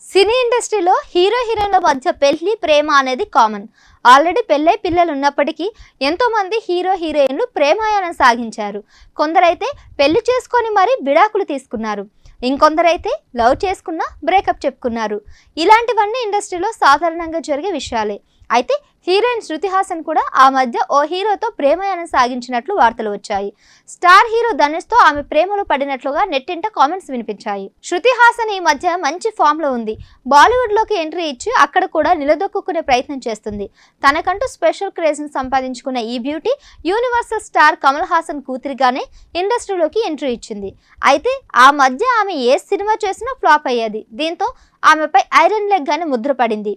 సినీ ఇండస్ట్రీలో హీరో హీరోయిన్ల మధ్య పెళ్లి ప్రేమ అనేది కామన్. ఆల్రెడీ పెళ్ళై పిల్లలు ఉన్నప్పటికీ ఎంతో మంది హీరో హీరోయిన్లు ప్రేమాయాణం సాగించారు. కొందరైతే పెళ్లి చేసుకొని మరీ విడాకులు తీసుకున్నారు. ఇంకొందరైతే లవ్ చేసుకున్న బ్రేకప్ చెప్పుకున్నారు. ఇలాంటివన్నీ ఇండస్ట్రీలో సాధారణంగా జరిగే విషయాలే. అయితే హీరోయిన్ శృతి హాసన్ కూడా ఆ మధ్య ఓ హీరోతో ప్రేమాయాణం సాగించినట్లు వార్తలు వచ్చాయి. స్టార్ హీరో ధనుష్ తో ఆమె ప్రేమలో పడినట్లుగా నెట్టింట కామెంట్స్ వినిపించాయి. శృతి హాసన్ ఈ మధ్య మంచి ఫామ్ లో ఉంది. బాలీవుడ్ లోకి ఎంట్రీ ఇచ్చి అక్కడ కూడా నిలదొక్కునే ప్రయత్నం చేస్తుంది. తనకంటూ స్పెషల్ క్రేజ్ ని సంపాదించుకున్న ఈ beauty universal star Kamal Haasan కూతురిగానే ఇండస్ట్రీలోకి ఎంట్రీ ఇచ్చింది. అయితే ఆ మధ్య ఆమె ఏ సినిమా చేసినా ఫ్లాప్ అయ్యేది. దీంతో ఆమెపై ఐరన్ లెగ్ గానే ముద్రపడింది.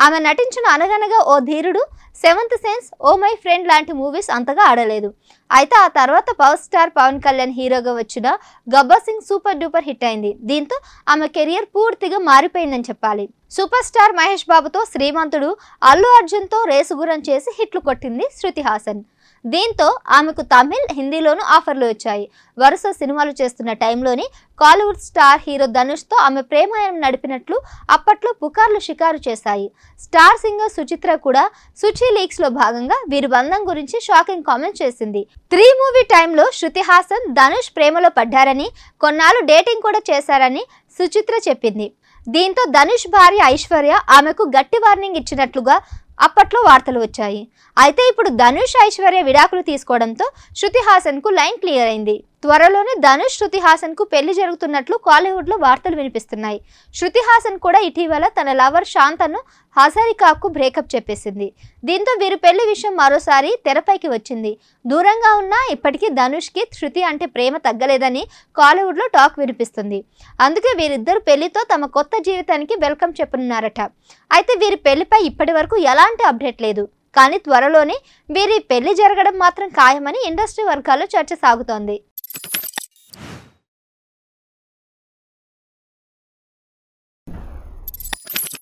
ఆమె నటించిన అనగనగా ఓ ధీరుడు, seventh sense, oh my friend లాంటి మూవీస్ అంతగా ఆడలేదు. అయితే ఆ తర్వాత పవర్ స్టార్ పవన్ కళ్యాణ్ హీరోగా వచ్చిన Gabbar Singh super duper hit అయింది. దీంతో ఆమె కెరియర్ పూర్తిగా మారిపోయిందని చెప్పాలి. సూపర్ స్టార్ మహేష్ బాబుతో శ్రీమంతుడు, అల్లు అర్జున్ తో రేసుగురం చేసి హిట్లు కొట్టింది శృతి హాసన్. దీంతో ఆమెకు తమిళ్, హిందీలోనూ ఆఫర్లు వచ్చాయి. వరుస సినిమాలు చేస్తున్న టైంలోని కాలీవుడ్ స్టార్ హీరో ధనుష్ తో ఆమె ప్రేమాయణం నడిపినట్లు అప్పట్లో పుకార్లు షికారు చేశాయి. స్టార్ సింగర్ సుచిత్ర కూడా సుచి లీక్స్ లో భాగంగా వీరి బంధం గురించి షాకింగ్ కామెంట్ చేసింది. 3 మూవీ టైంలో శృతి హాసన్ ధనుష్ ప్రేమలో పడ్డారని, కొన్నాళ్ళు డేటింగ్ కూడా చేశారని సుచిత్ర చెప్పింది. దీంతో ధనుష్ భార్య ఐశ్వర్య ఆమెకు గట్టి వార్నింగ్ ఇచ్చినట్లుగా అప్పట్లో వార్తలు వచ్చాయి. అయితే ఇప్పుడు ధనుష్, ఐశ్వర్య విడాకులు తీసుకోవడంతో శృతి హాసన్ కు లైన్ క్లియర్ అయింది. త్వరలోనే ధనుష్, శృతి హాసన్ కు పెళ్లి జరుగుతున్నట్లు కాలీవుడ్ లో వార్తలు వినిపిస్తున్నాయి. శృతి హాసన్ కూడా ఇటీవల తన లవర్ శాంతను హజారికాకు బ్రేకప్ చెప్పేసింది. దీంతో వీరి పెళ్లి విషయం మరోసారి తెరపైకి వచ్చింది. దూరంగా ఉన్నా ఇప్పటికీ ధనుష్ కి శృతి అంటే ప్రేమ తగ్గలేదని కాలీవుడ్ లో టాక్ వినిపిస్తుంది. అందుకే వీరిద్దరు పెళ్లితో తమ కొత్త జీవితానికి వెల్కమ్ చెప్పనున్నారట. అయితే వీరి పెళ్లిపై ఇప్పటి వరకు ఎలాంటి అప్డేట్ లేదు. కానీ త్వరలోనే వీరి పెళ్లి జరగడం మాత్రం ఖాయమని ఇండస్ట్రీ వర్గాల్లో చర్చ సాగుతోంది.